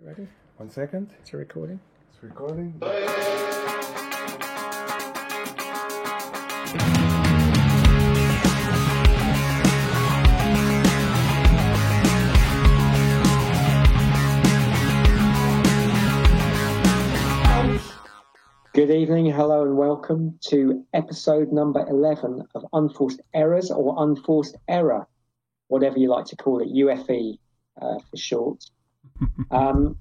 Ready? 1 second. It's recording. It's recording. Good evening, hello and welcome to episode number 11 of Unforced Errors or Unforced Error, whatever you like to call it, UFE for short.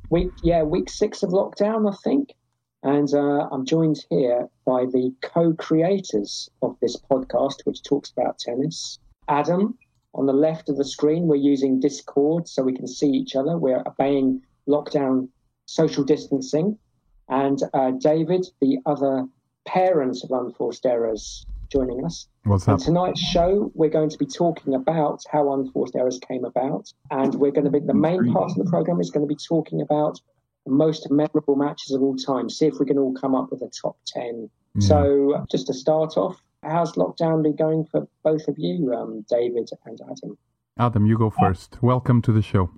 Week 6 of lockdown, I think. And I'm joined here by the co-creators of this podcast, which talks about tennis. Adam, on the left of the screen, we're using Discord so we can see each other. We're obeying lockdown social distancing. And David, the other parent of Unforced Errors, joining us. What's up? And tonight's show, we're going to be talking about how Unforced Errors came about. And we're going to be, the main part of the program is going to be talking about the most memorable matches of all time. See if we can all come up with a top 10. Yeah. So just to start off, how's lockdown been going for both of you, David and Adam? Adam, you go first. Welcome to the show.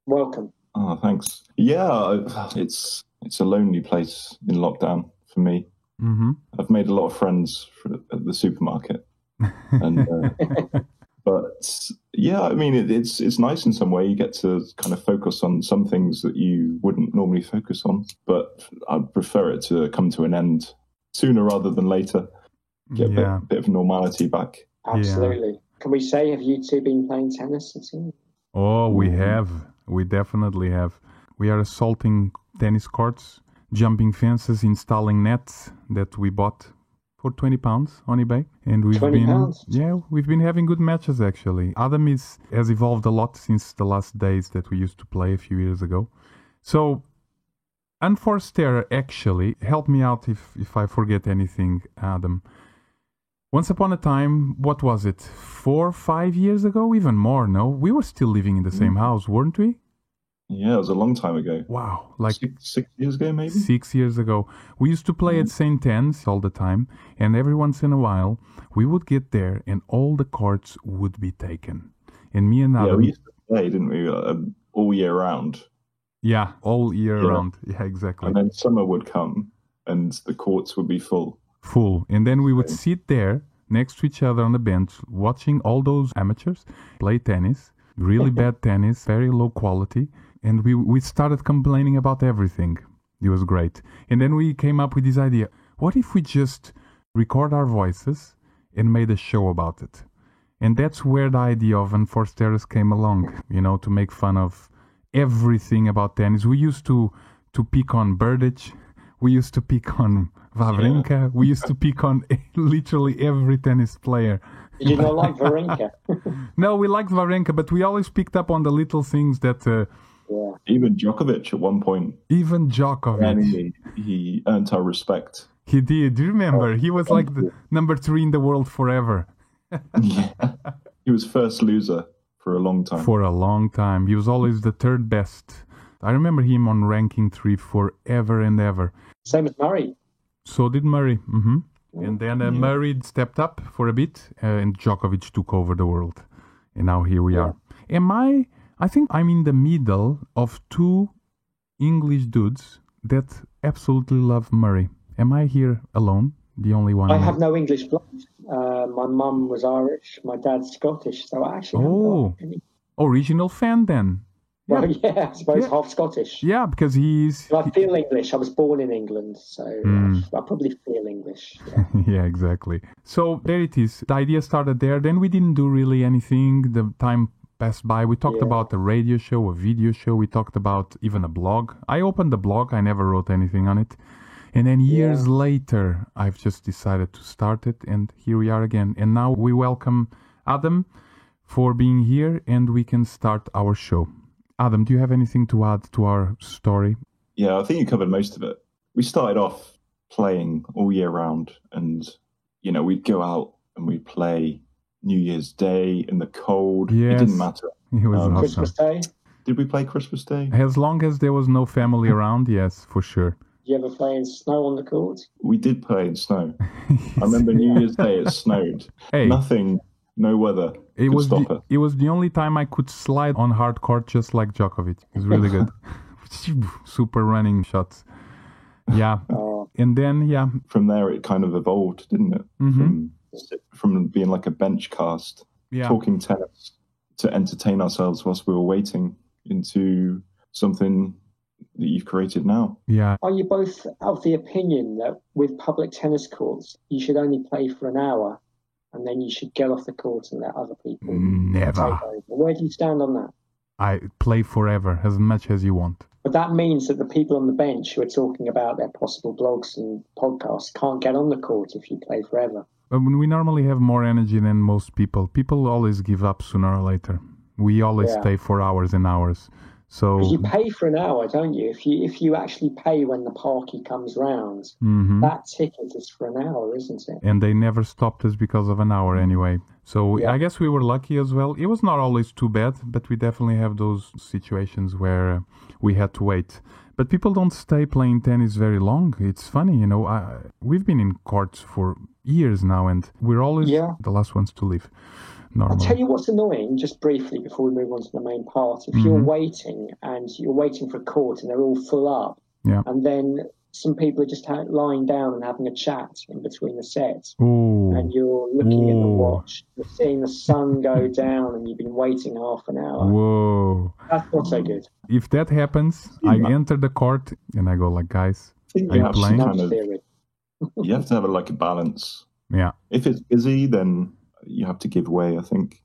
Welcome. Oh, thanks. Yeah, it's a lonely place in lockdown for me. Mm-hmm. I've made a lot of friends at the supermarket, and but yeah, I mean it's nice in some way. You get to kind of focus on some things that you wouldn't normally focus on. But I'd prefer it to come to an end sooner rather than later. Get a bit of normality back. Absolutely. Yeah. Can we say, have you two been playing tennis at all? Oh, we have. We definitely have. We are assaulting tennis courts, jumping fences, installing nets that we bought for £20 on eBay, and we've been having good matches actually. Adam has evolved a lot since the last days that we used to play a few years ago. So, Unforced Error actually, help me out if I forget anything, Adam. Once upon a time, what was it? 4 or 5 years ago, even more? No, we were still living in the same house, weren't we? Yeah, it was a long time ago. Wow. Like 6 years ago, maybe? 6 years ago. We used to play at St. Anne's all the time, and every once in a while, we would get there and all the courts would be taken. And me and Adam... Yeah, we used to play, didn't we, all year round? Yeah, all year round. Yeah, exactly. And then summer would come and the courts would be full. And then we would sit there next to each other on the bench, watching all those amateurs play tennis, really bad tennis, very low quality. And we started complaining about everything. It was great. And then we came up with this idea. What if we just record our voices and made a show about it? And that's where the idea of Unforced Errors came along, to make fun of everything about tennis. We used to pick on Berdych. We used to pick on Wawrinka. Yeah. We used to pick on literally every tennis player. Did you not like Wawrinka? No, we liked Wawrinka, but we always picked up on the little things that... Even Djokovic at one point. Even Djokovic. And he earned our respect. He did. Do you remember? He was like the number 3 in the world forever. Yeah. He was first loser for a long time. For a long time. He was always the third best. I remember him on ranking 3 forever and ever. Same as Murray. So did Murray. Mm-hmm. And then Murray stepped up for a bit and Djokovic took over the world. And now here we are. I think I'm in the middle of 2 English dudes that absolutely love Murray. Am I here alone? The only one? I have no English blood. My mum was Irish. My dad's Scottish. So I actually haven't got any. Original fan then. Well, yeah, I suppose half Scottish. Yeah, because I feel English. I was born in England, so I probably feel English. Yeah. Yeah, exactly. So there it is. The idea started there. Then we didn't do really anything. The time passed by. We talked about a radio show, a video show. We talked about even a blog. I opened the blog. I never wrote anything on it. And then years later, I've just decided to start it. And here we are again. And now we welcome Adam for being here and we can start our show. Adam, do you have anything to add to our story? Yeah, I think you covered most of it. We started off playing all year round and, we'd go out and we'd play New Year's Day in the cold. Yes. It didn't matter. It was awesome. Christmas Day? Did we play Christmas Day? As long as there was no family around, yes, for sure. Did you ever play in snow on the court? We did play in snow. I remember New Year's Day, it snowed. Hey. Nothing No weather could stop it. It was the only time I could slide on hard court just like Djokovic. It was really good. super running shots. Yeah. And then, yeah. From there, it kind of evolved, didn't it? Mm-hmm. From being like a bench cast, talking tennis to entertain ourselves whilst we were waiting, into something that you've created now. Yeah. Are you both of the opinion that with public tennis courts, you should only play for an hour and then you should get off the court and let other people Never. take over? Where do you stand on that? I play forever, as much as you want. But that means that the people on the bench who are talking about their possible blogs and podcasts can't get on the court if you play forever. We normally have more energy than most people. People always give up sooner or later. We always stay for hours and hours. So because you pay for an hour, don't you? If you actually pay when the parky comes round, that ticket is for an hour, isn't it? And they never stopped us because of an hour anyway. So I guess we were lucky as well. It was not always too bad, but we definitely have those situations where we had to wait. But people don't stay playing tennis very long. It's funny, you know. We've been in courts for years now, and we're always the last ones to leave. Normally. I'll tell you what's annoying, just briefly, before we move on to the main part. If you're waiting and you're waiting for a court and they're all full up, and then some people are just lying down and having a chat in between the sets, and you're looking at the watch, you're seeing the sun go down, and you've been waiting half an hour. Whoa. That's not so good. If that happens, I enter the court and I go like, guys, are you playing? You have to have a balance. Yeah. If it's busy, then you have to give way, I think,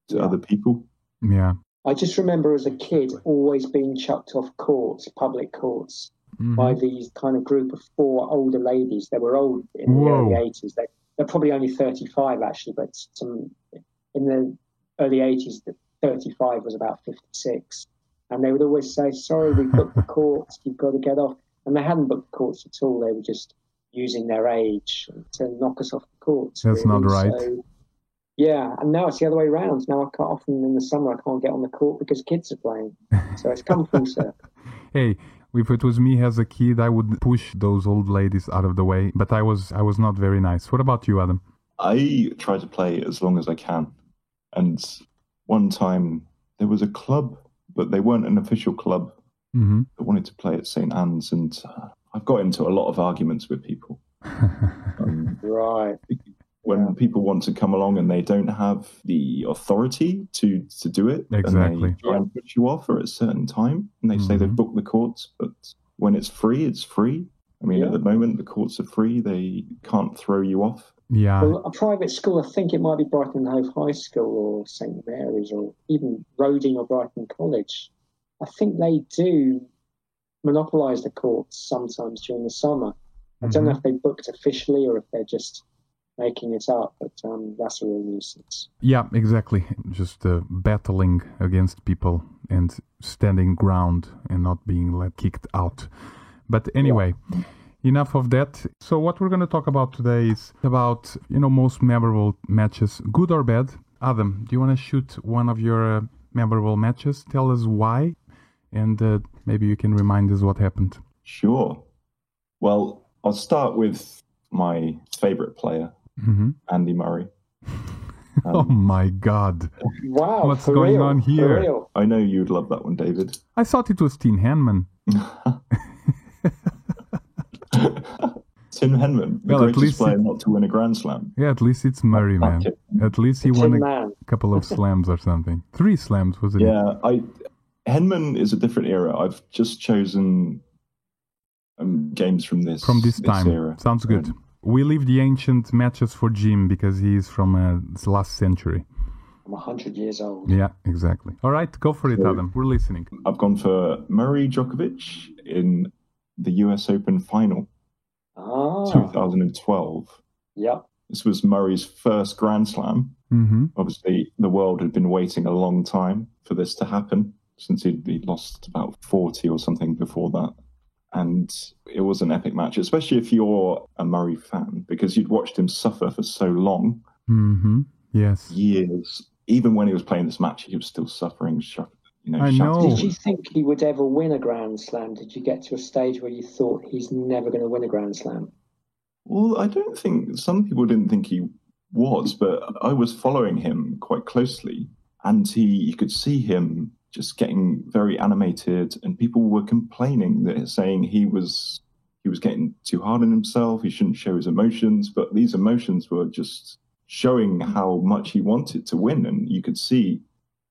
to other people. Yeah. I just remember as a kid always being chucked off courts, public courts, by these kind of group of 4 older ladies. They were old in the early 80s. They're probably only 35, actually, but in the early 80s, 35 was about 56. And they would always say, sorry, we booked the courts, you've got to get off. And they hadn't booked the courts at all. They were just using their age to knock us off the courts. That's really. Not right. So, yeah, and now it's the other way around. Now often in the summer I can't get on the court because kids are playing. So it's come full circle. Hey, if it was me as a kid, I would push those old ladies out of the way. But I was not very nice. What about you, Adam? I try to play as long as I can. And one time there was a club, but they weren't an official club, that wanted to play at St. Anne's. And I've got into a lot of arguments with people. Right. When people want to come along and they don't have the authority to do it, exactly. And they try and put you off at a certain time, and they say they've booked the courts, but when it's free, it's free. I mean, at the moment, the courts are free. They can't throw you off. Yeah. Well, a private school, I think it might be Brighton Hove High School or St. Mary's or even Roding or Brighton College. I think they do monopolise the courts sometimes during the summer. I don't know if they booked officially or if they're just making it up, but that's a real nuisance. Yeah, exactly. Just battling against people and standing ground and not being kicked out. But anyway, enough of that. So what we're going to talk about today is about, most memorable matches, good or bad. Adam, do you want to shoot one of your memorable matches? Tell us why, and maybe you can remind us what happened. Sure. Well, I'll start with my favorite player, Andy Murray. Oh my God. Wow. What's going on here? I know you'd love that one, David. I thought it was Tim Henman. Tim Henman, the greatest player not to win a Grand Slam. Yeah, at least it's Murray, man. At least he won a couple of slams or something. 3 slams, was it? Yeah, Henman is a different era. I've just chosen games from this time. Era. Sounds good. We leave the ancient matches for Jim because he's from the last century. I'm 100 years old. Yeah, exactly. All right, go for it, Adam. We're listening. I've gone for Murray Djokovic in the US Open final, 2012. Yeah. This was Murray's first Grand Slam. Obviously, the world had been waiting a long time for this to happen, since he'd lost about 40 or something before that. And it was an epic match, especially if you're a Murray fan, because you'd watched him suffer for so long. Yes. Years. Even when he was playing this match, he was still suffering. I know. Did you think he would ever win a Grand Slam? Did you get to a stage where you thought he's never going to win a Grand Slam? Well, I don't think, some people didn't think he was, but I was following him quite closely, and you could see him just getting very animated, and people were complaining that saying he was getting too hard on himself. He shouldn't show his emotions, but these emotions were just showing how much he wanted to win, and you could see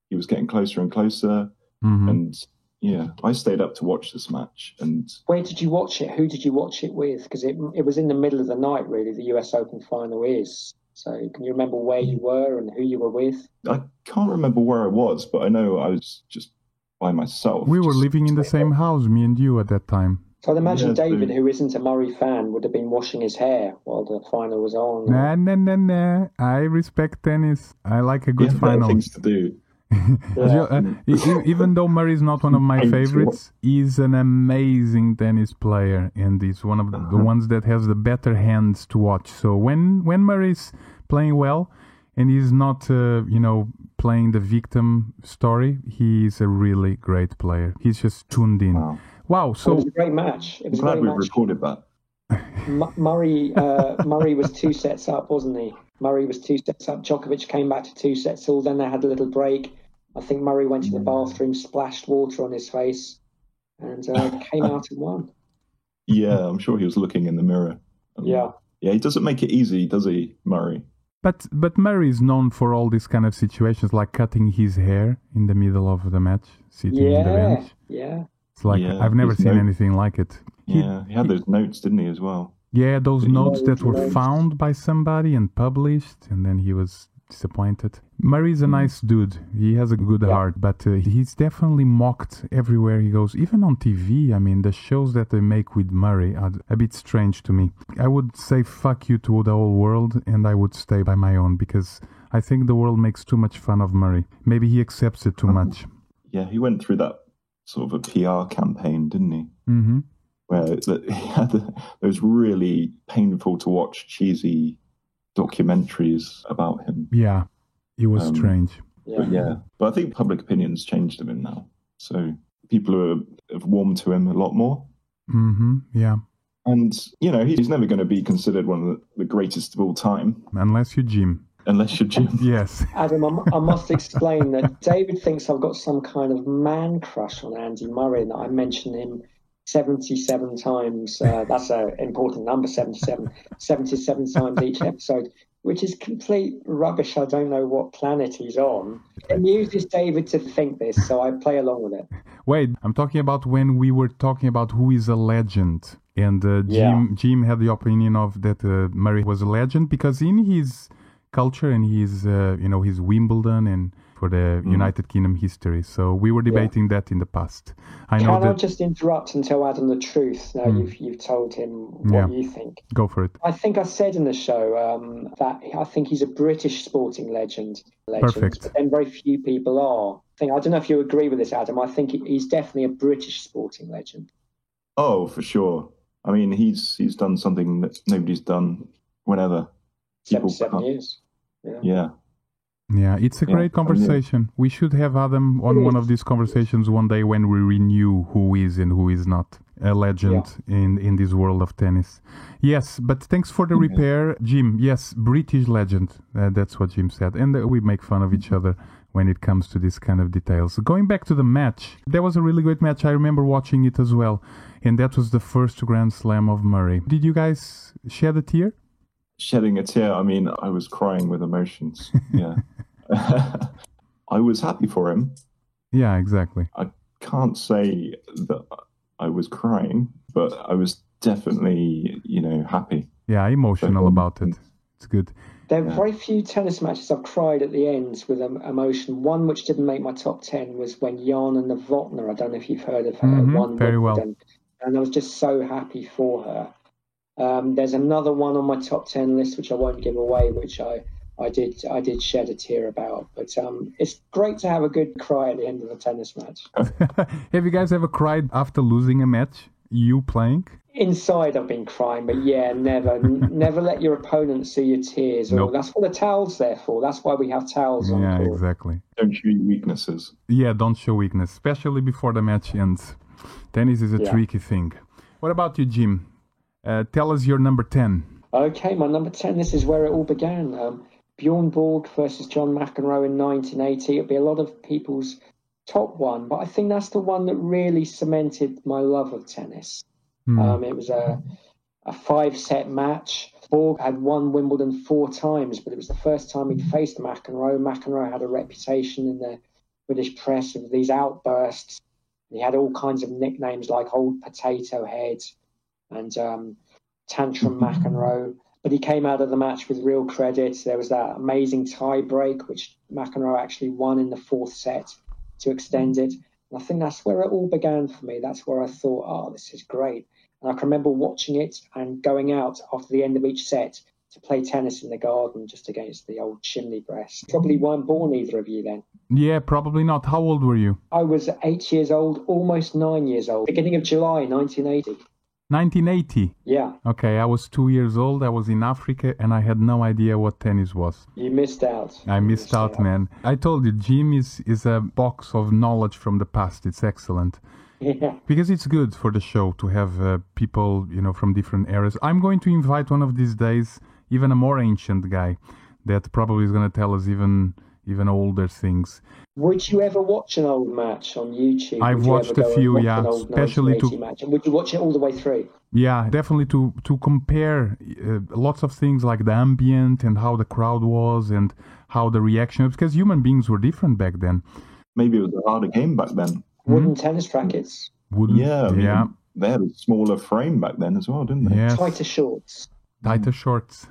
he was getting closer and closer. And yeah, I stayed up to watch this match. And where did you watch it? Who did you watch it with? Because it was in the middle of the night, really. The US Open final is. So can you remember where you were and who you were with? I can't remember where I was, but I know I was just by myself. We were living in the same house, me and you, at that time. So I'd imagine David, who isn't a Murray fan, would have been washing his hair while the final was on. Nah. I respect tennis. I like a good final. Things to do. Even though Murray is not one of my favorites, he's an amazing tennis player, and he's one of the ones that has the better hands to watch. So when Murray's playing well, and he's not, playing the victim story, he's a really great player. He's just tuned in. Wow. So it was a great match. I'm glad we recorded that. Murray was 2 sets up, wasn't he? Murray was 2 sets up. Djokovic came back to 2 sets all. Then they had a little break. I think Murray went to the bathroom, splashed water on his face, and came out and won. Yeah, I'm sure he was looking in the mirror. Yeah, he doesn't make it easy, does he, Murray? But Murray is known for all these kind of situations, like cutting his hair in the middle of the match, sitting in the bench. Yeah. It's like, I've never seen anything like it. He had those notes, didn't he, as well? Yeah, those notes that were found by somebody and published, and then he was disappointed. Murray's a nice dude. He has a good heart, but he's definitely mocked everywhere he goes, even on TV. I mean, the shows that they make with Murray are a bit strange to me. I would say fuck you to the whole world, and I would stay by my own, because I think the world makes too much fun of Murray. Maybe he accepts it too much. Yeah, he went through that sort of a PR campaign, didn't he? Mm-hmm. Where he had those really painful to watch, cheesy documentaries about him. Yeah, it was strange. But I think public opinion's changed him now. So people have warmed to him a lot more. Mm-hmm, yeah. And, he's never going to be considered one of the greatest of all time. Unless you're Jim. Yes. Adam, I must explain that David thinks I've got some kind of man crush on Andy Murray, and that I mention him 77 times. That's an important number, 77 times each episode, which is complete rubbish. I don't know what planet he's on. It amuses David to think this, so I play along with it. Wait, I'm talking about when we were talking about who is a legend. And Jim had the opinion of that Murray was a legend because in his culture and his Wimbledon and for the United Kingdom history. So we were debating that in the past. I just interrupt and tell Adam the truth? Now you've told him what you think. Go for it. I think I said in the show that I think he's a British sporting legend. Perfect. But then very few people are. I don't know if you agree with this, Adam. I think he's definitely a British sporting legend. Oh, for sure. I mean, he's done something that nobody's done whenever. 7 years. Yeah, it's a great conversation. We should have Adam on one of these conversations one day when we renew who is and who is not a legend in this world of tennis. Yes, but thanks for the repair, Jim. Yes, British legend. That's what Jim said. And we make fun of each other when it comes to this kind of details. Going back to the match, there was a really great match. I remember watching it as well. And that was the first Grand Slam of Murray. Did you guys shed a tear? Shedding a tear. I mean, I was crying with emotions. Yeah. I was happy for him. Yeah, exactly. I can't say that I was crying, but I was definitely, happy. Yeah, emotional about it. It's good. There are very few tennis matches I've cried at the ends with emotion. One which didn't make my top 10 was when Jana Novotná, I don't know if you've heard of her, won very well. And I was just so happy for her. There's another one on my top 10 list which I won't give away, which I did shed a tear about. But it's great to have a good cry at the end of a tennis match. Have you guys ever cried after losing a match? You playing? Inside I've been crying, but never let your opponent see your tears. Or that's what the towel's there for. That's why we have towels on. Yeah, exactly. Don't show your weaknesses. Yeah, don't show weakness, especially before the match ends. Tennis is a tricky thing. What about you, Jim? Tell us your number 10. Okay, my number 10, this is where it all began. Bjorn Borg versus John McEnroe in 1980. It'll be a lot of people's top one, but I think that's the one that really cemented my love of tennis. It was a 5-set match. Borg had won Wimbledon 4 times, but it was the first time he'd faced McEnroe. McEnroe had a reputation in the British press of these outbursts. He had all kinds of nicknames like Old Potato Head and Tantrum McEnroe. But he came out of the match with real credit. There was that amazing tie break, which McEnroe actually won in the 4th set to extend it. And I think that's where it all began for me. That's where I thought, oh, this is great. And I can remember watching it and going out after the end of each set to play tennis in the garden just against the old chimney breast. Probably weren't born, either of you, then. Yeah, probably not. How old were you? I was 8 years old, almost 9 years old. Beginning of July 1980. 1980? Yeah. Okay, I was 2 years old. I was in Africa and I had no idea what tennis was. You missed out. I missed out, man. I told you, Jim is a box of knowledge from the past. It's excellent. Yeah. Because it's good for the show to have people, from different eras. I'm going to invite one of these days, even a more ancient guy that probably is going to tell us even older things. Would you ever watch an old match on YouTube? I've watched a few, yeah, especially to match? And would you watch it all the way through? Yeah, definitely to compare lots of things like the ambient and how the crowd was and how the reaction, because human beings were different back then. Maybe it was a harder game back then. Wooden tennis rackets. Yeah, they had a smaller frame back then as well, didn't they? Yes. Tighter shorts. Tighter shorts.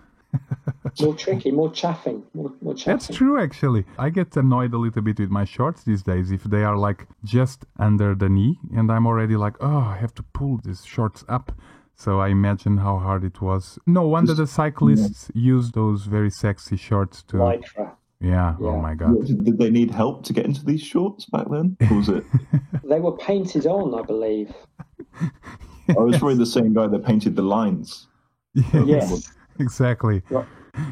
More tricky, more chaffing. More chaffing. That's true, actually. I get annoyed a little bit with my shorts these days if they are like just under the knee, and I'm already like, oh, I have to pull these shorts up. So I imagine how hard it was. No wonder the cyclists use those very sexy shorts to... Lycra. Yeah, oh my God. Did they need help to get into these shorts back then? Or was it? They were painted on, I believe. I was probably the same guy that painted the lines. Yes. Exactly. Right.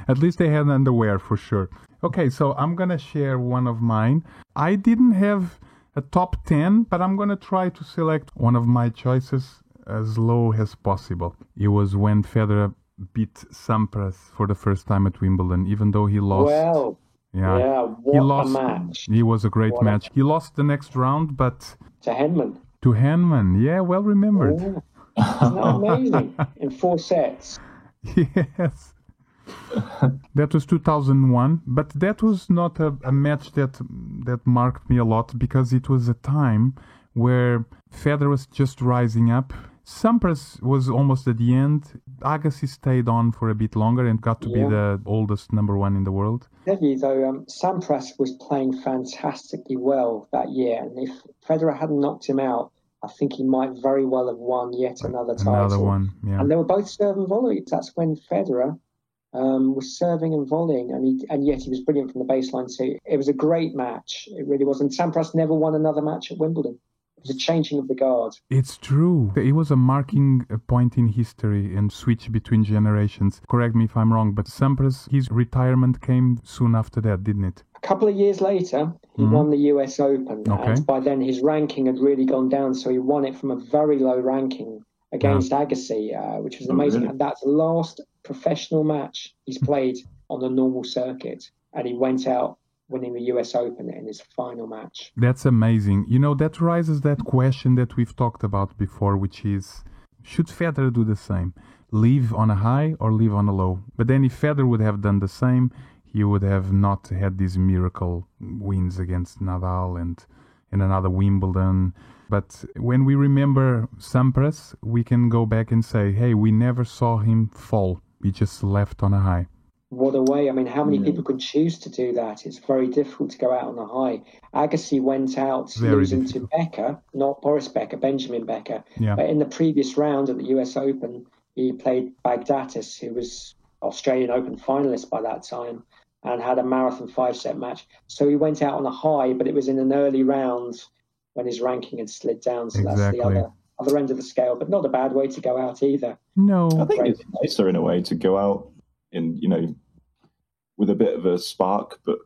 At least they had underwear for sure. Okay, so I'm going to share one of mine. I didn't have a top 10, but I'm going to try to select one of my choices as low as possible. It was when Federer beat Sampras for the first time at Wimbledon, even though he lost. Well, what he lost, a match. It was a great match. He lost the next round, but... To Henman. To Henman, yeah, well remembered. Yeah. Isn't that amazing? In 4 sets. Yes. That was 2001, but that was not a match that marked me a lot because it was a time where Federer was just rising up. Sampras was almost at the end. Agassi stayed on for a bit longer and got to be the oldest number 1 in the world. I tell you though, Sampras was playing fantastically well that year, and if Federer hadn't knocked him out, I think he might very well have won yet another title. Another one, yeah. And they were both serve and volley. That's when Federer was serving and volleying, and yet he was brilliant from the baseline too. It was a great match. It really was. And Sampras never won another match at Wimbledon. It was a changing of the guard. It's true. It was a marking point in history and switch between generations. Correct me if I'm wrong, but Sampras, his retirement came soon after that, didn't it? A couple of years later, he won the US Open, and by then his ranking had really gone down, so he won it from a very low ranking against Agassi, which was amazing. Really? And that's the last professional match he's played on the normal circuit, and he went out winning the US Open in his final match. That's amazing. That raises that question that we've talked about before, which is, should Federer do the same? Live on a high or live on a low? But then if Federer would have done the same, he would have not had these miracle wins against Nadal and another Wimbledon. But when we remember Sampras, we can go back and say, hey, we never saw him fall. He just left on a high. What a way. I mean, how many people could choose to do that? It's very difficult to go out on a high. Agassi went out losing to Becker, not Boris Becker, Benjamin Becker. Yeah. But in the previous round at the US Open, he played Baghdatis, who was Australian Open finalist by that time, and had a marathon 5-set match. So he went out on a high, but it was in an early round when his ranking had slid down. So that's the other end of the scale, but not a bad way to go out either. No. I think it's nicer in a way to go out in, with a bit of a spark, but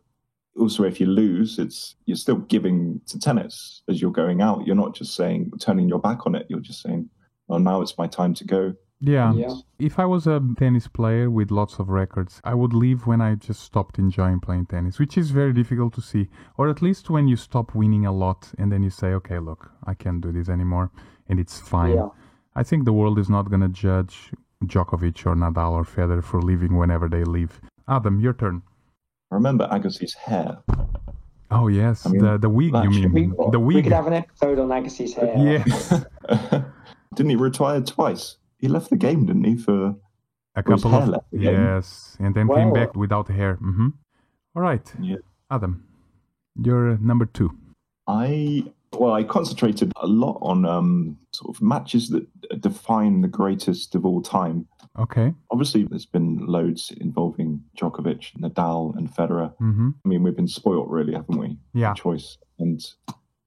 also if you lose, you're still giving to tennis as you're going out. You're not just turning your back on it. You're just saying, well, now it's my time to go. Yeah. Yeah. If I was a tennis player with lots of records, I would leave when I just stopped enjoying playing tennis, which is very difficult to see. Or at least when you stop winning a lot and then you say, okay, look, I can't do this anymore, and it's fine. Yeah. I think the world is not going to judge Djokovic or Nadal or Federer for leaving whenever they leave. Adam, your turn. I remember Agassi's hair. Oh, yes. I mean, the wig, that you should mean? be- The We wig. could have an episode on Agassi's hair. Yeah. Didn't he retire twice? He left the game, didn't he? For A his couple hair of... left the game. Yes. And then came Well- back without hair. Mm-hmm. All right. Yeah. Adam, you're number 2. I concentrated a lot on sort of matches that define the greatest of all time. Okay. Obviously, there's been loads involving Djokovic, Nadal, and Federer. Mm-hmm. I mean, we've been spoilt, really, haven't we? Yeah. Choice. And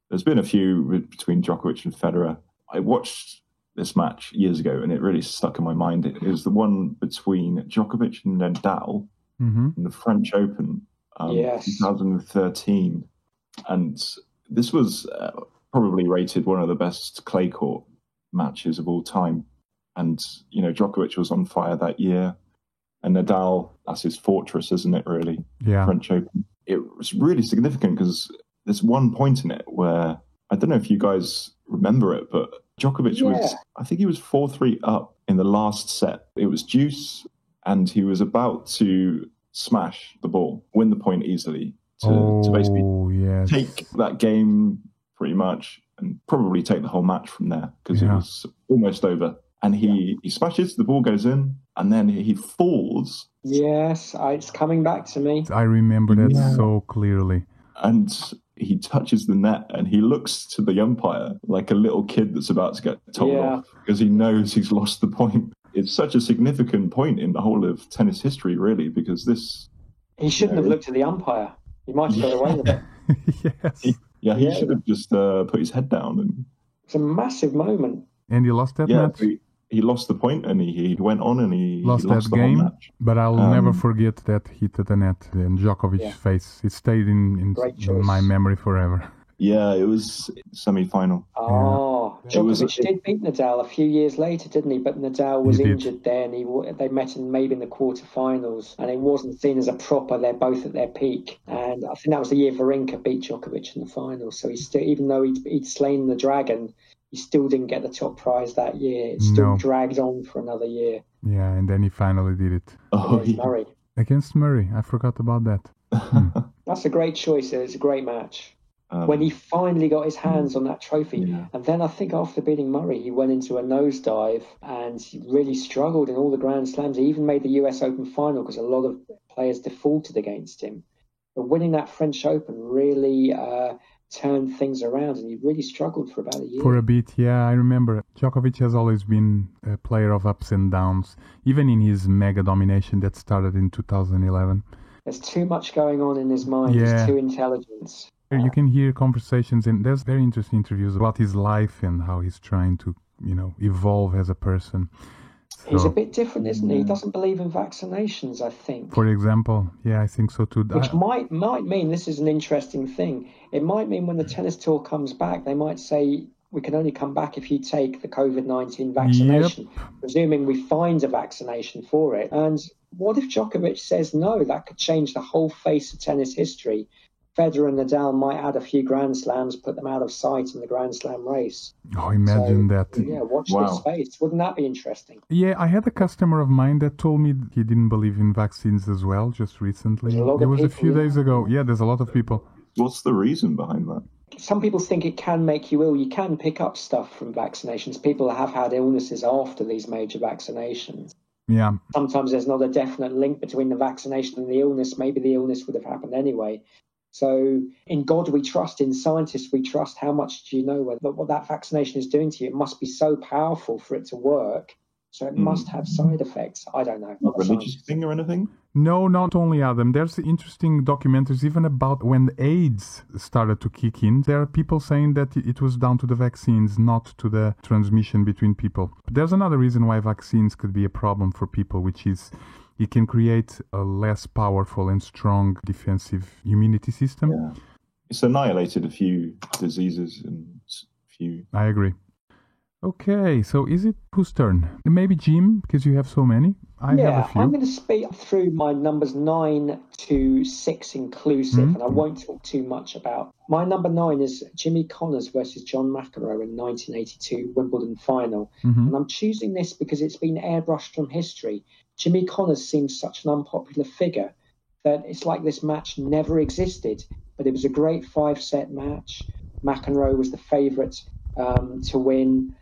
there's been a few between Djokovic and Federer. I watched this match years ago, and it really stuck in my mind. It was the one between Djokovic and Nadal Mm-hmm. in the French Open, Yes. 2013. And this was probably rated one of the best clay court matches of all time. And, you know, Djokovic was on fire that year. And Nadal, that's his fortress, isn't it, really? Yeah. French Open. It was really significant because there's one point in it where, I don't know if you guys remember it, but Djokovic was, I think he was 4-3 up in the last set. It was deuce, and he was about to smash the ball, win the point easily, to basically yes. take that game pretty much and probably take the whole match from there because it was almost over. And he smashes, the ball goes in, and then he falls. Yes, it's coming back to me. I remember that so clearly. And he touches the net and he looks to the umpire like a little kid that's about to get told off because he knows he's lost the point. It's such a significant point in the whole of tennis history, really, because this... He shouldn't have looked at the umpire. He might have got away with it. Yes. He should have just put his head down. And It's a massive moment. And you lost that match? He lost the point and he went on and he lost lost that the whole game, match. but I'll never forget that hit to the net and Djokovic's face. It stayed in my memory forever. Yeah, it was semi-final. Oh, Djokovic did beat Nadal a few years later, didn't he? But Nadal was injured there, and they met in maybe in the quarterfinals, and it wasn't seen as a proper. They're both at their peak, and I think that was the year Wawrinka beat Djokovic in the finals. So he still, even though he'd slain the dragon, he still didn't get the top prize that year. It still dragged on for another year. Yeah, and then he finally did it. Murray. Against Murray. I forgot about that. That's a great choice. It's a great match. When he finally got his hands on that trophy. And then I think after beating Murray, he went into a nosedive and he really struggled in all the Grand Slams. He even made the US Open final because a lot of players defaulted against him. But winning that French Open really turned things around, and he really struggled for about a year. For a bit, yeah, I remember. Djokovic has always been a player of ups and downs, even in his mega domination that started in 2011. There's too much going on in his mind. Yeah. He's too intelligent. You can hear conversations, and there's very interesting interviews about his life and how he's trying to, evolve as a person. So, he's a bit different, isn't he? He doesn't believe in vaccinations, I think. For example, yeah, I think so too. Which might mean, this is an interesting thing, it might mean when the tennis tour comes back, they might say, we can only come back if you take the COVID-19 vaccination, presuming we find a vaccination for it. And what if Djokovic says no? That could change the whole face of tennis history. Federer and Nadal might add a few Grand Slams, put them out of sight in the Grand Slam race. Oh, imagine that. Yeah, watch this space. Wouldn't that be interesting? Yeah, I had a customer of mine that told me he didn't believe in vaccines as well, just recently. It was a few days ago. Yeah, there's a lot of people. What's the reason behind that? Some people think it can make you ill. You can pick up stuff from vaccinations. People have had illnesses after these major vaccinations. Yeah. Sometimes there's not a definite link between the vaccination and the illness. Maybe the illness would have happened anyway. So in God we trust, in scientists we trust. How much do you know what that vaccination is doing to you? It must be so powerful for it to work. So it must have side effects. I don't know. Not a religious thing or anything? No, not only Adam. There's interesting documentaries even about when AIDS started to kick in. There are people saying that it was down to the vaccines, not to the transmission between people. But there's another reason why vaccines could be a problem for people, which is it can create a less powerful and strong defensive immunity system. Yeah. It's annihilated a few diseases and a few... I agree. Okay, so is it whose turn? Maybe Jim, because you have so many. I have a few. I'm going to speak through my numbers 9 to 6 inclusive, and I won't talk too much about. My number 9 is Jimmy Connors versus John McEnroe in 1982 Wimbledon final. And I'm choosing this because it's been airbrushed from history. Jimmy Connors seems such an unpopular figure that it's like this match never existed, but it was a great 5-set match. McEnroe was the favourite to win.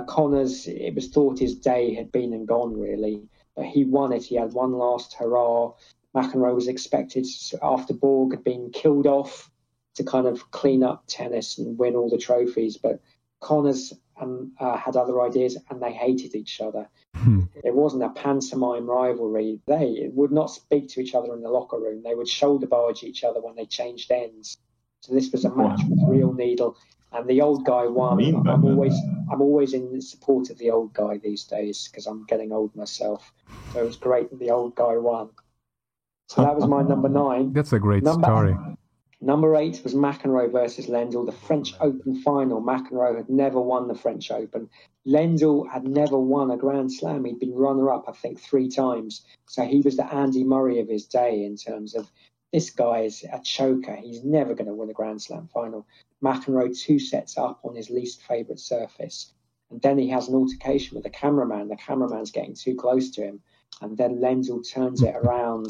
Connors, it was thought his day had been and gone, really. But he won it. He had one last hurrah. McEnroe was expected, after Borg had been killed off, to kind of clean up tennis and win all the trophies. But Connors had other ideas, and they hated each other. It wasn't a pantomime rivalry. They would not speak to each other in the locker room. They would shoulder barge each other when they changed ends. So this was a match with real needle. And the old guy won. I'm always in support of the old guy these days because I'm getting old myself. So it was great that the old guy won. So that was my number 9. That's a great story. Number 8 was McEnroe versus Lendl, the French Open final. McEnroe had never won the French Open. Lendl had never won a Grand Slam. He'd been runner-up, I think, 3 times. So he was the Andy Murray of his day in terms of, this guy is a choker. He's never going to win a Grand Slam final. McEnroe 2 sets up on his least favourite surface. And then he has an altercation with the cameraman. The cameraman's getting too close to him. And then Lendl turns it around,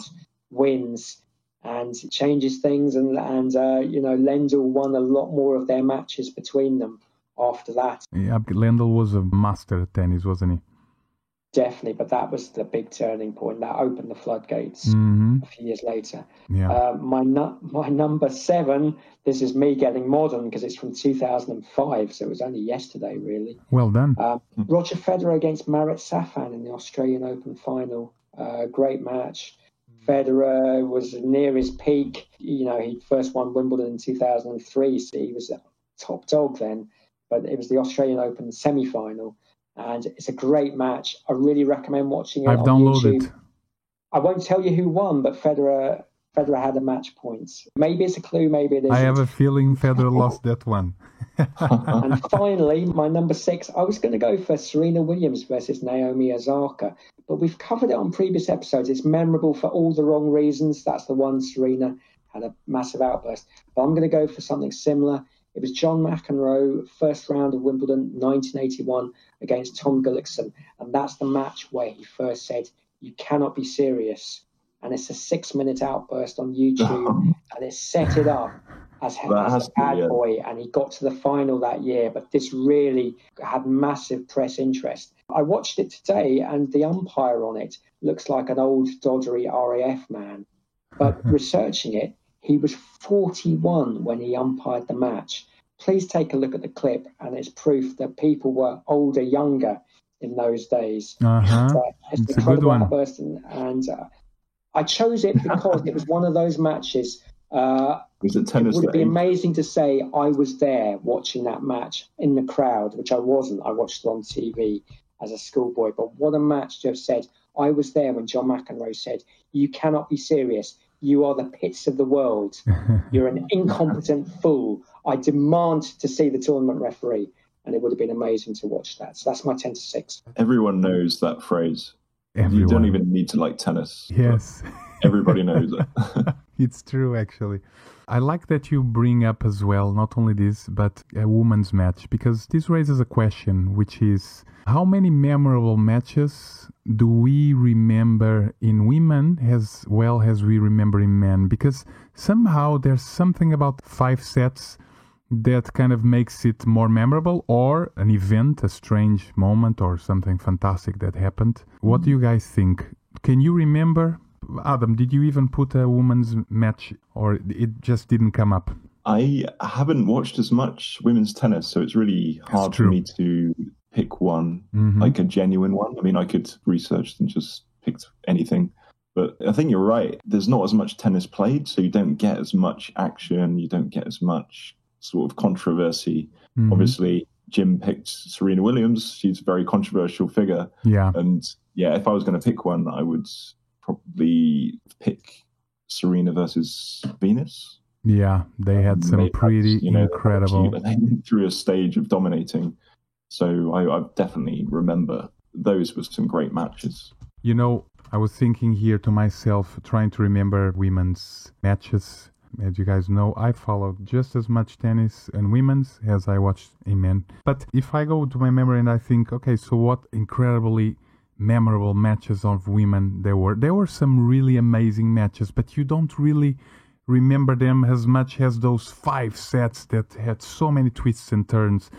wins, and changes things. And Lendl won a lot more of their matches between them after that. Yeah, Lendl was a master at tennis, wasn't he? Definitely, but that was the big turning point. That opened the floodgates a few years later. Yeah. My number 7, this is me getting modern because it's from 2005, so it was only yesterday, really. Well done. Roger Federer against Marat Safin in the Australian Open final. Great match. Federer was near his peak. He first won Wimbledon in 2003, so he was a top dog then. But it was the Australian Open semi-final. And it's a great match. I really recommend watching it. I've downloaded YouTube. I won't tell you who won, but Federer had a match point. Maybe it's a clue, maybe it isn't. I have a feeling Federer lost that one. And finally, my number 6, I was going to go for Serena Williams versus Naomi Osaka, but we've covered it on previous episodes. It's memorable for all the wrong reasons. That's the one. Serena had a massive outburst. But I'm going to go for something similar. It was John McEnroe, first round of Wimbledon, 1981, against Tom Gullikson. And that's the match where he first said, "You cannot be serious." And it's a 6-minute outburst on YouTube. And it set it up as a bad boy. And he got to the final that year. But this really had massive press interest. I watched it today, and the umpire on it looks like an old, doddery RAF man. But researching it, he was 41 when he umpired the match. Please take a look at the clip, and it's proof that people were older, younger in those days. It's a good one. Outburst, and I chose it because it was one of those matches. Was it tennis? It would be amazing to say I was there watching that match in the crowd, which I wasn't. I watched it on TV as a schoolboy. But what a match to have said. I was there when John McEnroe said, "You cannot be serious. You are the pits of the world. You're an incompetent fool. I demand to see the tournament referee." And it would have been amazing to watch that. So that's my 10 to 6. Everyone knows that phrase. Everyone. You don't even need to like tennis. Yes. Everybody knows it. It's true, actually. I like that you bring up as well, not only this, but a women's match, because this raises a question, which is, how many memorable matches do we remember in women as well as we remember in men? Because somehow there's something about 5 sets that kind of makes it more memorable, or an event, a strange moment, or something fantastic that happened. What do you guys think? Can you remember? Adam, did you even put a women's match, or it just didn't come up? I haven't watched as much women's tennis, so it's really hard for me to pick one, like a genuine one. I mean, I could research and just pick anything. But I think you're right. There's not as much tennis played, so you don't get as much action. You don't get as much sort of controversy. Obviously, Jim picked Serena Williams. She's a very controversial figure. Yeah. And yeah, if I was going to pick one, I would probably pick Serena versus Venus. Yeah, they had some pretty incredible. They went through a stage of dominating. So I definitely remember those were some great matches. You know, I was thinking here to myself, trying to remember women's matches. As you guys know, I followed just as much tennis and women's as I watched in men. But if I go to my memory and I think, okay, so what incredibly memorable matches of women there were. There were some really amazing matches, but you don't really remember them as much as those 5 sets that had so many twists and turns.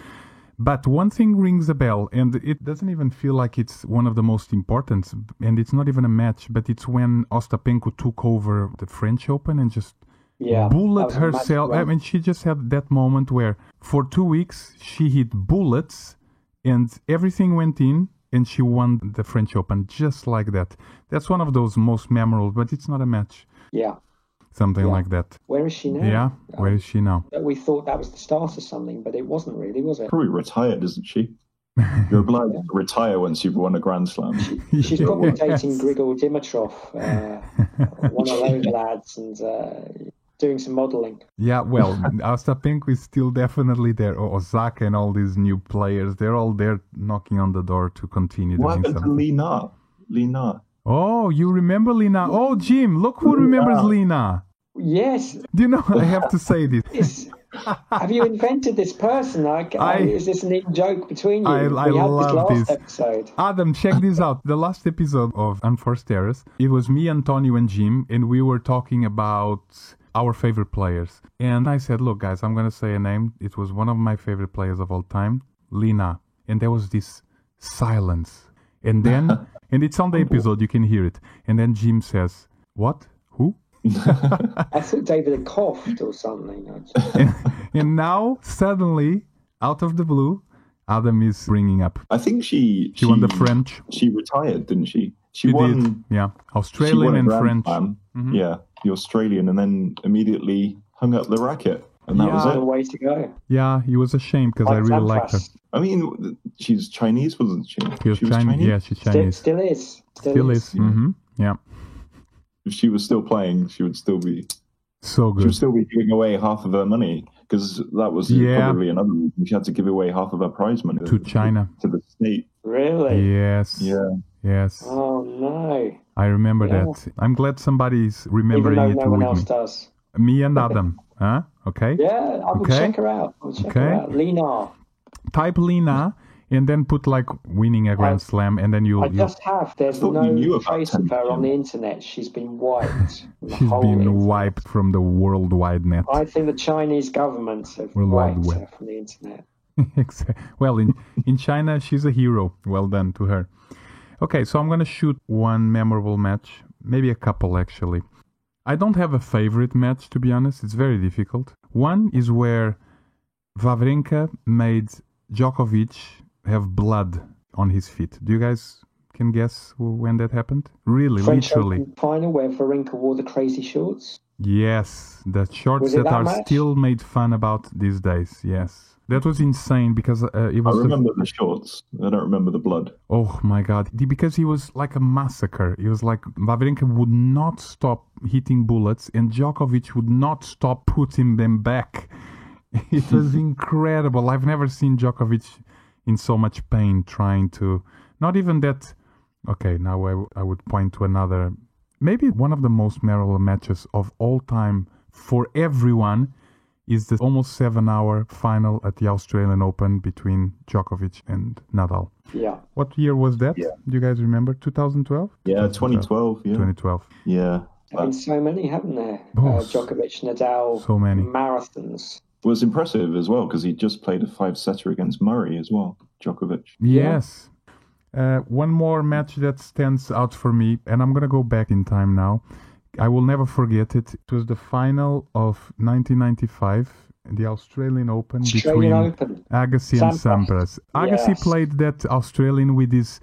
But one thing rings a bell, and it doesn't even feel like it's one of the most important, and it's not even a match, but it's when Ostapenko took over the French Open and just bullet herself. I mean, she just had that moment where for 2 weeks she hit bullets and everything went in and she won the French Open just like that. That's one of those most memorable, but it's not a match. Yeah. Something like that. Where is she now? Yeah, where is she now? We thought that was the start of something, but it wasn't really, was it? Probably retired, isn't she? You're obliged to retire once you've won a Grand Slam. She's probably dating Grigor Dimitrov, one of those lads, and doing some modelling. Yeah, well, Ostapenko is still definitely there. Osaka and all these new players, they're all there knocking on the door to continue doing something. What happened to Lina? Oh, you remember Lina? Oh, Jim, look who remembers Lina. Yes. Do you know, I have to say this. Have you invented this person? Is this an in-joke between you? I love this. Episode. Adam, check this out. The last episode of Unforced Errors, it was me, Antonio, and Jim, and we were talking about our favorite players. And I said, look, guys, I'm going to say a name. It was one of my favorite players of all time, Lina. And there was this silence. And then, and it's on the episode, you can hear it. And then Jim says, what? Who? I thought David had coughed or something. and now, suddenly, out of the blue, Adam is bringing up. I think she won the French. She retired, didn't she? She won, did, yeah. Australian and French. Mm-hmm. Yeah, the Australian, and then immediately hung up the racket. And that was it. The way to go. Yeah, he was ashamed because I really liked her. I mean, she's Chinese, wasn't she? She was Chinese. Yeah, she's Chinese. Still is. Still is. Mm-hmm. Yeah. If she was still playing, she would still be so good. She would still be giving away half of her money because that was probably another reason she had to give away half of her prize money to China, to the state. Really? Yes. Yeah. Yes. Oh no! I remember that. I'm glad somebody's remembering Even it though no one with else me. Does. Me and Adam. Huh? Okay. Yeah, I will check her out. Lina. Type Lina. And then put like winning a Grand Slam, and then I just have. There's no trace of her on the internet. She's been wiped. She's been wiped from the worldwide net. I think the Chinese government have wiped her from the internet. Well, in China, she's a hero. Well done to her. Okay, so I'm going to shoot one memorable match, maybe a couple actually. I don't have a favorite match, to be honest. It's very difficult. One is where Wawrinka made Djokovic have blood on his feet. Do you guys can guess when that happened? Really, French literally. Open final where Wawrinka wore the crazy shorts? Yes, the shorts that are still made fun about these days. Yes. That was insane because it was... I remember the shorts. I don't remember the blood. Oh my God. Because he was like a massacre. It was like Wawrinka would not stop hitting bullets and Djokovic would not stop putting them back. It was incredible. I've never seen Djokovic in so much pain trying to... Not even that... Okay, now I would point to another... Maybe one of the most memorable matches of all time for everyone is the almost 7-hour final at the Australian Open between Djokovic and Nadal. Yeah. What year was that? Yeah. Do you guys remember? 2012? Yeah, 2012. Yeah. 2012. Yeah. There have been so many, haven't there? Oh, Djokovic, Nadal, so many marathons. It was impressive as well because he just played a 5-setter against Murray as well, Djokovic. Yes. One more match that stands out for me, and I'm going to go back in time now. I will never forget it. It was the final of 1995, the Australian Open between Agassi and Sampras. Agassi played that Australian with his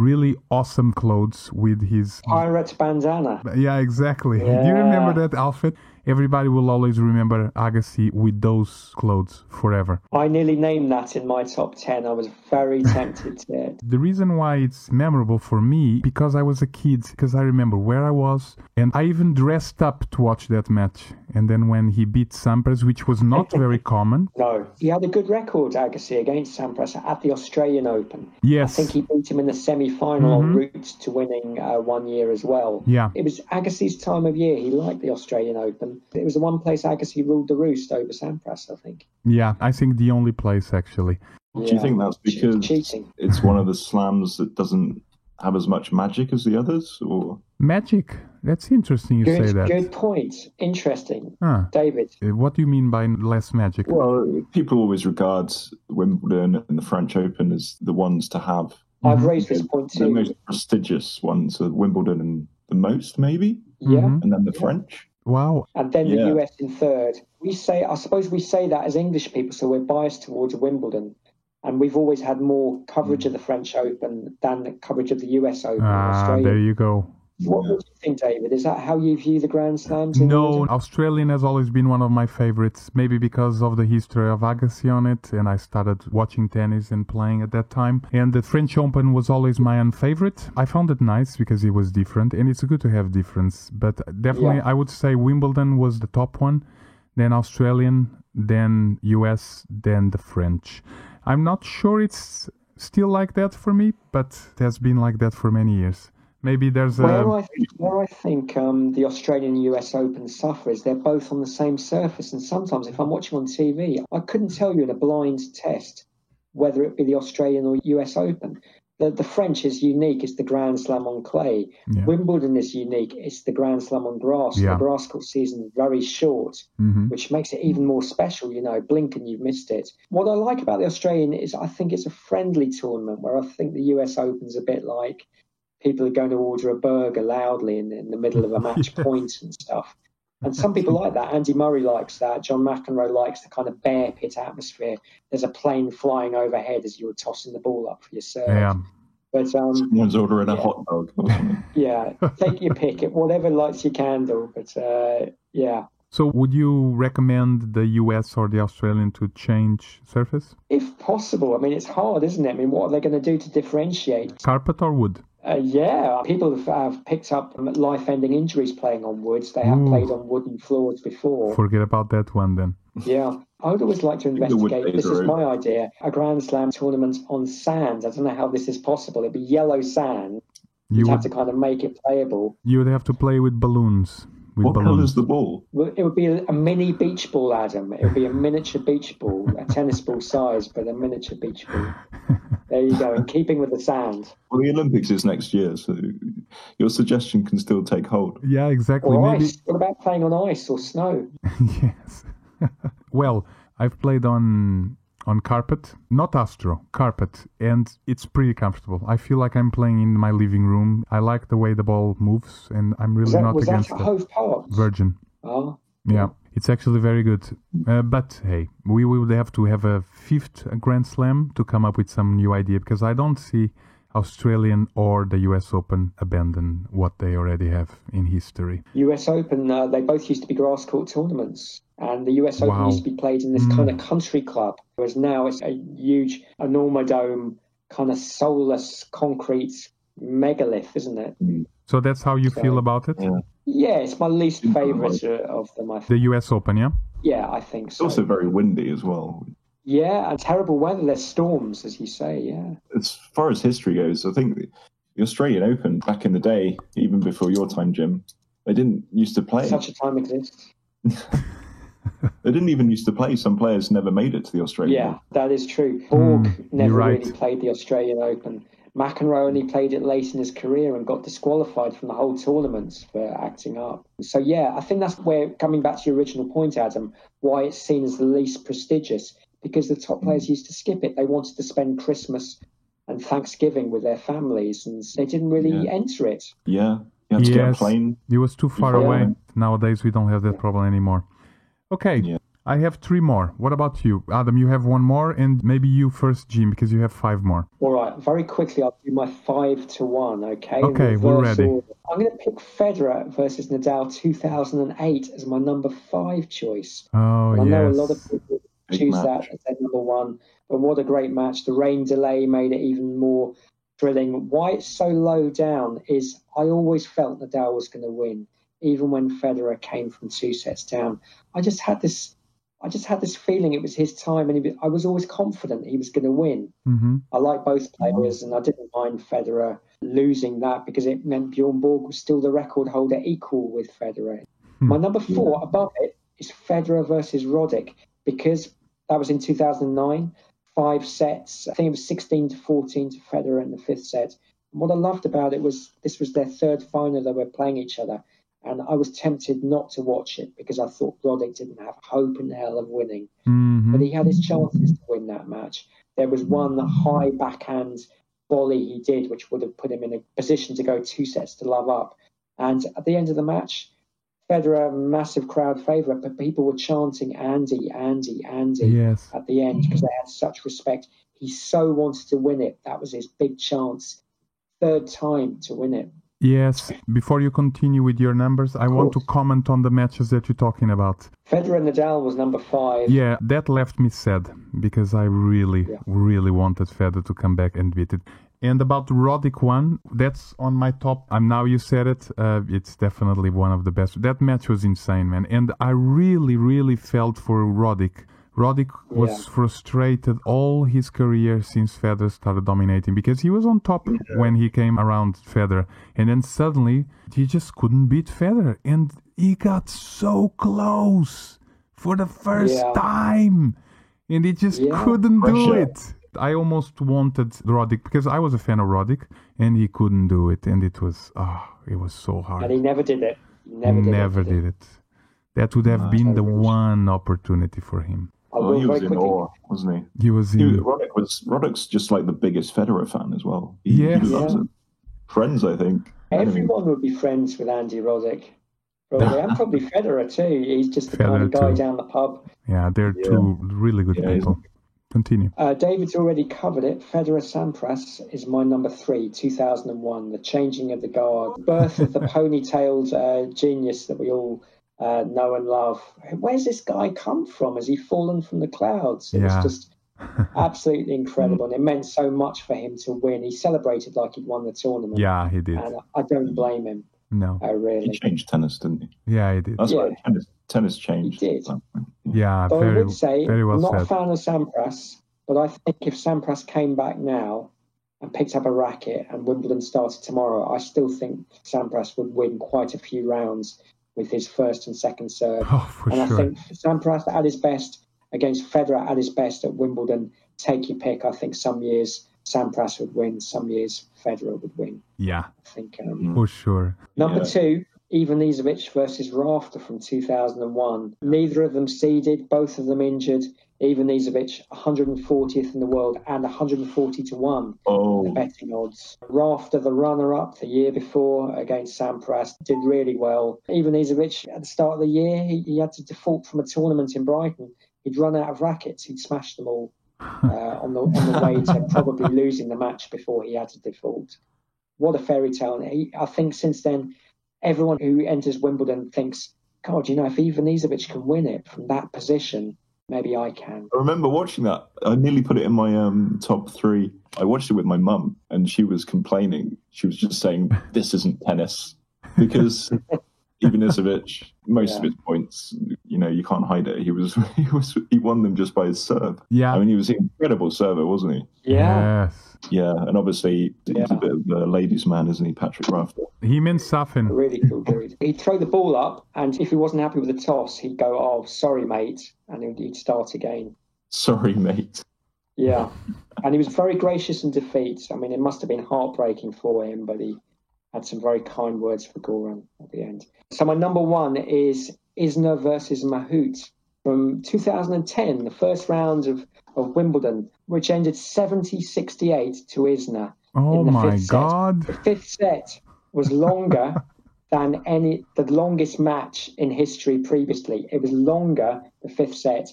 really awesome clothes with his... Pirate bandana. Yeah, exactly. Yeah. Do you remember that outfit? Everybody will always remember Agassi with those clothes forever. I nearly named that in my top 10. I was very tempted to. The reason why it's memorable for me, because I was a kid, because I remember where I was, and I even dressed up to watch that match. And then when he beat Sampras, which was not very common. No. He had a good record, Agassi, against Sampras at the Australian Open. Yes. I think he beat him in the semi-final en route to winning 1 year as well. Yeah. It was Agassi's time of year. He liked the Australian Open. It was the one place Agassi ruled the roost over Sampras, I think. Yeah, I think the only place, actually. Do you think that's because cheating? It's one of the slams that doesn't have as much magic as the others, or Magic? That's interesting you say that. Good point. Interesting. Huh. David? What do you mean by less magic? well, people always regard Wimbledon and the French Open as the ones to have. I've raised this point The too. most prestigious ones are Wimbledon and the most, maybe, Yeah. and then the French. Wow. And then the Yeah. US in third. I suppose we say that as English people, so we're biased towards Wimbledon. And we've always had more coverage of the French Open than the coverage of the US Open in Australia. There you go. What do you think, David? Is that how you view the Grand Slams? In No, order? Australian has always been one of my favorites, maybe because of the history of Agassi on it, and I started watching tennis and playing at that time. And the French Open was always my unfavorite. I found it nice because it was different, and it's good to have difference. But definitely, I would say Wimbledon was the top one, then Australian, then US, then the French. I'm not sure it's still like that for me, but it has been like that for many years. Maybe there's Where I think the Australian and US Open suffer is they're both on the same surface. And sometimes if I'm watching on TV, I couldn't tell you in a blind test whether it be the Australian or US Open. The French is unique. It's the Grand Slam on clay. Yeah. Wimbledon is unique. It's the Grand Slam on grass. Yeah. The grass court season is very short, which makes it even more special. You know, blink and you've missed it. What I like about the Australian is I think it's a friendly tournament where I think the US Open's a bit like people are going to order a burger loudly in the middle of a match point and stuff. And some people like that. Andy Murray likes that. John McEnroe likes the kind of bear pit atmosphere. There's a plane flying overhead as you're tossing the ball up for your serve. Yeah. But Someone's ordering a hot dog or something. yeah, take your pick. Whatever lights your candle. But yeah. So would you recommend the US or the Australian to change surface? If possible. I mean, it's hard, isn't it? I mean, what are they going to do to differentiate? Carpet or wood? Yeah, people have picked up life-ending injuries playing on woods. They have played on wooden floors before. Forget about that one then. Yeah, I would always like to investigate. This is my idea. A Grand Slam tournament on sand. I don't know how this is possible. It'd be yellow sand. You'd have to kind of make it playable. You would have to play with balloons. What colour is the ball? Well, it would be a mini beach ball, Adam. It would be a miniature beach ball, a tennis ball size, but a miniature beach ball. There you go, in keeping with the sand. Well, the Olympics is next year, so your suggestion can still take hold. Yeah, exactly. Or Maybe... ice. What about playing on ice or snow? Yes. Well, I've played on carpet, not Astro, carpet, and it's pretty comfortable. I feel like I'm playing in my living room. I like the way the ball moves, and I'm really not against it. Was that at Hove Park? Virgin. Oh. Yeah, it's actually very good. But hey, we will have to have a fifth Grand Slam to come up with some new idea, because I don't see Australian or the US Open abandon what they already have in history. US Open, they both used to be grass court tournaments. And the US Open used to be played in this kind of country club, whereas now it's a huge enormodome, kind of soulless concrete megalith, isn't it? So that's how you feel about it? Yeah, it's my least favourite of them, I think. The US Open, yeah? Yeah, I think so. It's also very windy as well. Yeah, and terrible weather. There's storms, as you say, yeah. As far as history goes, I think the Australian Open, back in the day, even before your time, Jim, they didn't used to play. Such a time exists. They didn't even used to play. Some players never made it to the Australian Open. Yeah, that is true. Borg never really played the Australian Open. McEnroe only played it late in his career and got disqualified from the whole tournament for acting up. So, yeah, I think that's where, coming back to your original point, Adam, why it's seen as the least prestigious, because the top players used to skip it. They wanted to spend Christmas and Thanksgiving with their families, and they didn't really enter it. Yeah, you had to get a plane. It was too far away. Nowadays, we don't have that problem anymore. Okay, I have 3 more. What about you? Adam, you have 1 more, and maybe you first, Jim, because you have 5 more. All right, very quickly, I'll do my 5-1, okay? Okay, we're ready. Order. I'm going to pick Federer versus Nadal 2008 as my number 5 choice. Oh, and I know a yes. lot of people choose that as their number 1, but what a great match. The rain delay made it even more thrilling. Why it's so low down is I always felt Nadal was going to win, even when Federer came from 2 sets down. I just had this feeling it was his time, and I was always confident he was going to win. Mm-hmm. I like both players, and I didn't mind Federer losing that because it meant Bjorn Borg was still the record holder, equal with Federer. My number 4 above it is Federer versus Roddick, because that was in 2009, 5 sets. I think it was 16-14 to Federer in the 5th set. And what I loved about it was this was their 3rd final they were playing each other. And I was tempted not to watch it because I thought Roddick didn't have hope in hell of winning. Mm-hmm. But he had his chances to win that match. There was one high backhand volley he did, which would have put him in a position to go 2 sets to love up. And at the end of the match, Federer, massive crowd favourite, but people were chanting Andy, Andy, Andy Yes. at the end because they had such respect. He so wanted to win it. That was his big chance. 3rd time to win it. Yes, before you continue with your numbers, I want to comment on the matches that you're talking about. Federer and Nadal was number 5. Yeah, that left me sad because I really wanted Federer to come back and beat it. And about the Roddick one, that's on my top. Now you said it, it's definitely one of the best. That match was insane, man. And I really felt for Roddick. Roddick was frustrated all his career since Federer started dominating because he was on top when he came around Federer. And then suddenly, he just couldn't beat Federer. And he got so close for the first time. And he just couldn't do it. I almost wanted Roddick because I was a fan of Roddick and he couldn't do it. And it was so hard. And he never did it. Never did it. That would have been the one opportunity for him. He was in awe, wasn't he? He was in... Roddick's just like the biggest Federer fan as well. He loves it. Friends, I think. Everyone would be friends with Andy Roddick. And probably Federer too. He's just the kind of guy down the pub. Yeah, they're 2 really good people. Continue. David's already covered it. Federer Sampras is my number 3, 2001. The changing of the guard. Birth of the ponytailed genius that we all know and love. Where's this guy come from? Has he fallen from the clouds? It was just absolutely incredible, and it meant so much for him to win. He celebrated like he'd won the tournament. Yeah, he did. And I don't blame him. No. Really. He changed tennis, didn't he? Yeah, he did. That's right. Tennis changed. He did. Yeah, but I would say, very well I'm not said. a fan of Sampras, but I think if Sampras came back now and picked up a racket and Wimbledon started tomorrow, I still think Sampras would win quite a few rounds with his 1st and 2nd serve. I think Sampras at his best against Federer at his best at Wimbledon, take your pick. I think some years Sampras would win, some years Federer would win. Yeah, I think for sure. Number 2, Ivan Izovich versus Rafter from 2001. Neither of them seeded, both of them injured. Ivan Izovich, 140th in the world and 140 to 1 the betting odds. Rafter, the runner-up the year before against Sampras, did really well. Ivan Izovich, at the start of the year, he had to default from a tournament in Brighton. He'd run out of rackets. He'd smashed them all on the way to probably losing the match before he had to default. What a fairy tale. I think since then, everyone who enters Wimbledon thinks, God, if Ivan Izovich can win it from that position, maybe I can. I remember watching that. I nearly put it in my top 3. I watched it with my mum, and she was complaining. She was just saying, this isn't tennis. Because Ivan Izovich, most of his points, you can't hide it. He won them just by his serve. Yeah. I mean, he was an incredible server, wasn't he? Yeah. Yes. Yeah, and obviously he's a bit of a ladies' man, isn't he, Patrick Rafter? Him and Safin. Really cool dude. He'd throw the ball up, and if he wasn't happy with the toss, he'd go, "Oh, sorry, mate," and he'd start again. Sorry, mate. Yeah, and he was very gracious in defeat. I mean, it must have been heartbreaking for him, but he had some very kind words for Goran at the end. So my number 1 is Isner versus Mahut from 2010, the first round of Wimbledon, which ended 70-68 to Isner. Oh my God. The 5th set was longer than the longest match in history previously. It was longer, the fifth set,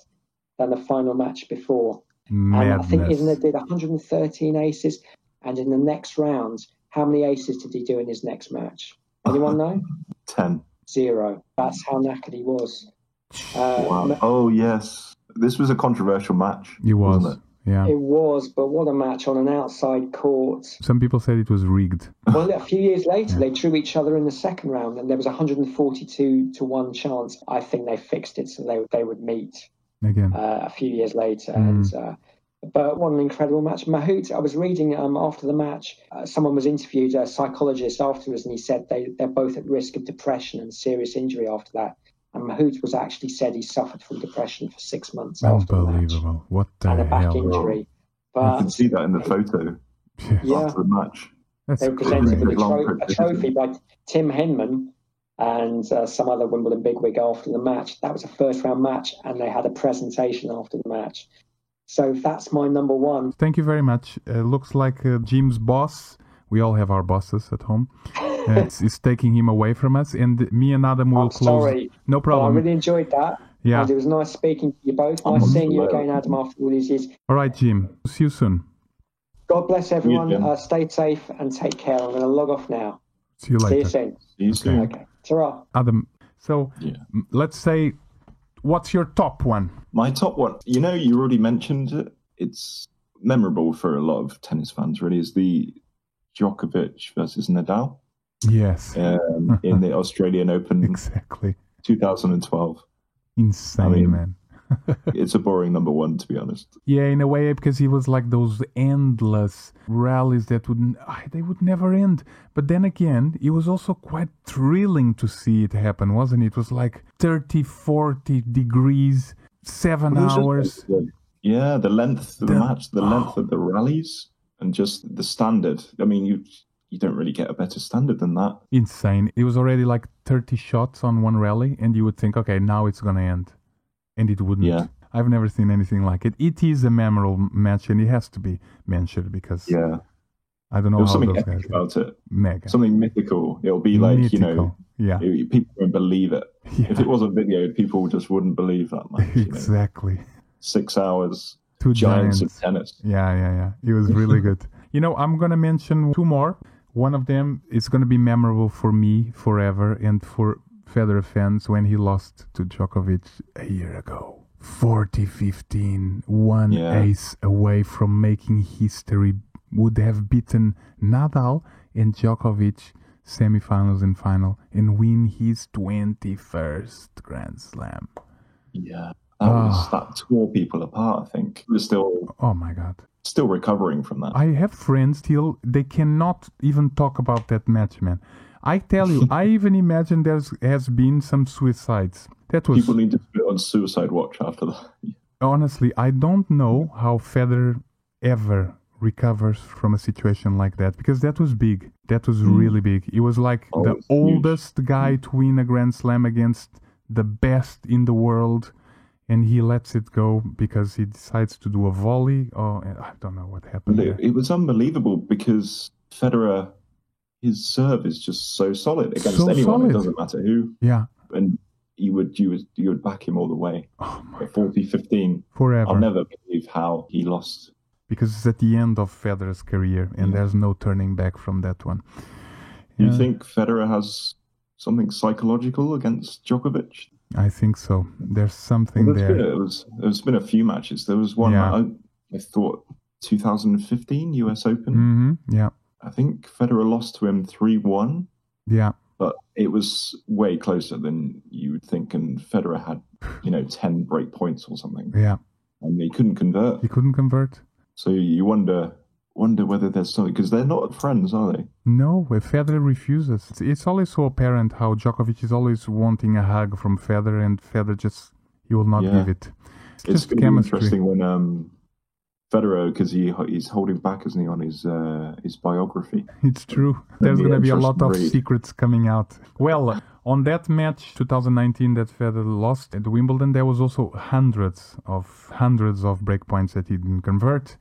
than the final match before. Madness. And I think Isner did 113 aces. And in the next round, how many aces did he do in his next match? Anyone know? 10. 0. That's how knackered he was. Wow. Oh, yes. This was a controversial match. It was. Wasn't it? Yeah. It was, but what a match on an outside court. Some people said it was rigged. Well, a few years later, they drew each other in the second round, and there was a 142-1 chance. I think they fixed it so they would meet Again. a few years later. But what an incredible match. Mahut, I was reading after the match, someone was interviewed, a psychologist afterwards, and he said they're both at risk of depression and serious injury after that. And Mahut was actually said he suffered from depression for 6 months after the match. Unbelievable. What the And a back hell? injury. You But can see that in the photo yeah, after the match. That's they were presented with Long a trophy by Tim Henman and some other Wimbledon bigwig after the match. That was a first-round match, and they had a presentation after the match. So that's my number one. Thank you very much. Looks like Jim's boss, we all have our bosses at home, is taking him away from us, and me and Adam will I'm close. sorry. No Well, I problem. really enjoyed that. Yeah. And it was nice speaking to you both. Nice seeing you again, Adam, after all these years. All right, Jim. See you soon. God bless everyone. Jim. Stay safe and take care. I'm going to log off now. See you See later. you soon. See you soon. Okay. Ta-ra. Adam, so Yeah. let's say, what's your top one? My top one, you already mentioned it. It's memorable for a lot of tennis fans, really, is the Djokovic versus Nadal Yes. in the Australian Open Exactly. 2012. Insane, I mean- man. It's a boring number one, to be honest. Yeah, in a way, because he was like those endless rallies that they would never end. But then again, it was also quite thrilling to see it happen, wasn't it? It was like 30, 40 degrees, 7 But it was just hours. Yeah, the length of the The- match, the length of the rallies, and just the standard. I mean, you don't really get a better standard than that. Insane. It was already like 30 shots on one rally, and you would think, okay, now it's going to end. And it wouldn't. Yeah. I've never seen anything like it. It is a memorable match, and it has to be mentioned because Yeah, I don't know there was how something those guys epic about it. Mega. Something mythical. It'll be like, Mythical. Yeah. people won't believe it. Yeah. If it wasn't video, people just wouldn't believe that match. Exactly. 6 hours, Two giants giants. of tennis. Yeah. It was really good. I'm going to mention 2 more. One of them is going to be memorable for me forever and for Federer fans when he lost to Djokovic a year ago. 40-15, one Yeah. ace away from making history, would have beaten Nadal and Djokovic semifinals and final and win his 21st Grand Slam. Yeah, that tore people apart. I think we're Oh my God. still recovering from that. I have friends still, they cannot even talk about that match, man. I tell you, I even imagine has been some suicides. That was People need to put on suicide watch after that. honestly, I don't know how Federer ever recovers from a situation like that because that was big. That was really big. It was like Oh, the it's huge. oldest guy to win a Grand Slam against the best in the world, and he lets it go because he decides to do a volley. Oh, I don't know what happened there. It was unbelievable because Federer, his serve is just so solid against So anyone. solid. It doesn't matter who, Yeah. and you would back him all the way. Oh my At 40-15, Forever. I'll never believe how he lost. Because it's at the end of Federer's career, and there's no turning back from that one. You Yeah. think Federer has something psychological against Djokovic? I think so. There's something Well, there. there's been a few matches. There was one Yeah. I thought 2015 US Open. Yeah, I think Federer lost to him 3-1, yeah. but it was way closer than you would think. And Federer had 10 break points or something, Yeah, and he couldn't convert. he couldn't convert. So you wonder whether there's something, because they're not friends, are they? No, Federer refuses. It's always so apparent how Djokovic is always wanting a hug from Federer, and Federer he will not Yeah. give it. It's It's just going to be chemistry. interesting when Federer, because he's holding back, isn't he, on his biography? It's true. There's be going to be a lot of interesting read. secrets coming out. Well, on that match, 2019, that Federer lost at Wimbledon, there was also hundreds of breakpoints that he didn't convert.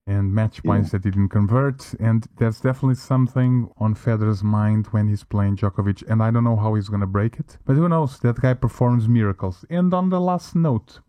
and match points that didn't convert. And there's definitely something on Federer's mind when he's playing Djokovic. And I don't know how he's going to break it. But who knows? That guy performs miracles. And on the last note,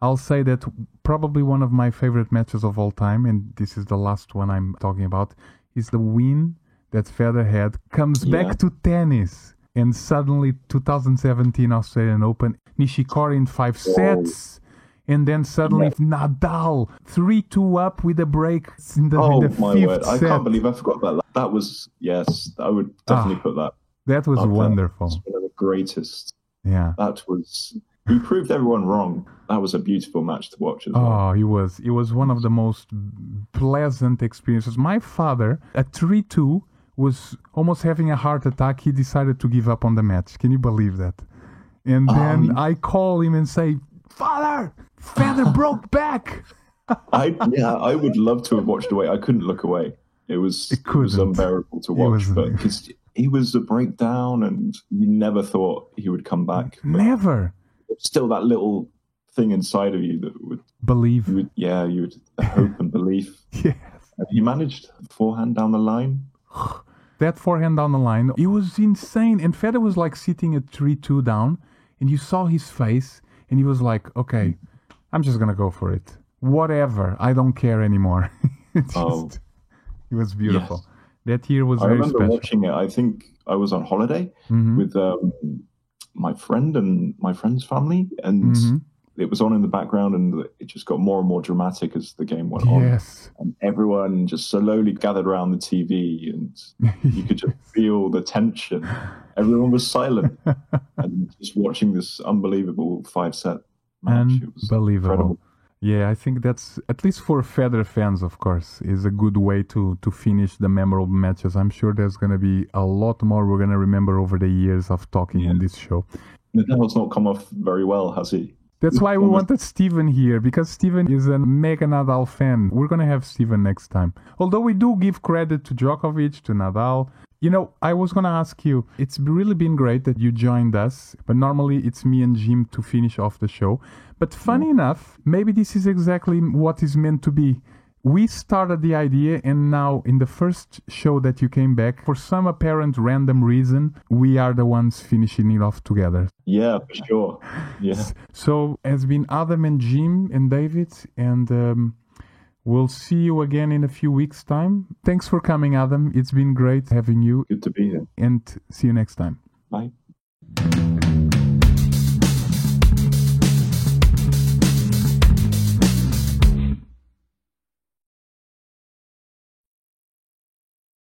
I'll say that probably one of my favorite matches of all time, and this is the last one I'm talking about, is the win that Federer had, comes back to tennis. And suddenly, 2017 Australian Open, Nishikori in 5 sets. And then suddenly Nadal 3-2 up with a break in the fifth set. I can't believe I forgot about that. That was, I would definitely put that. That was wonderful. It's one of the greatest. Yeah. He proved everyone wrong. That was a beautiful match to watch as well. Oh, it was one of the most pleasant experiences. My father, at 3-2, was almost having a heart attack. He decided to give up on the match. Can you believe that? And then I call him and say, Father, Federer broke back. I would love to have watched away. I couldn't look away. It was unbearable to watch. But because he was a breakdown, and you never thought he would come back. Never. Still, that little thing inside of you that would believe. You would hope and belief. Yes. And he managed forehand down the line. That forehand down the line, it was insane. And Federer was like sitting at 3-2 down, and you saw his face. And he was like, okay, I'm just going to go for it. Whatever. I don't care anymore. It was beautiful. Yes. That year was very special. I remember watching it. I think I was on holiday with my friend and my friend's family. And it was on in the background, and it just got more and more dramatic as the game went on. Yes. And everyone just slowly gathered around the TV, and you could just feel the tension. Everyone was silent and just watching this unbelievable 5-set match. Unbelievable. Yeah, I think that's, at least for Federer fans, of course, is a good way to finish the memorable matches. I'm sure there's going to be a lot more we're going to remember over the years of talking in this show. Nadal's not come off very well, has he? That's why we wanted Steven here, because Steven is a mega Nadal fan. We're going to have Steven next time. Although we do give credit to Djokovic, to Nadal. You know, I was going to ask you, it's really been great that you joined us, but normally it's me and Jim to finish off the show. But funny enough, maybe this is exactly what is meant to be. We started the idea, and now in the first show that you came back, for some apparent random reason, we are the ones finishing it off together. Yeah, for sure. Yeah. So has been Adam and Jim and David, and we'll see you again in a few weeks' time. Thanks for coming, Adam. It's been great having you. Good to be here. And see you next time. Bye.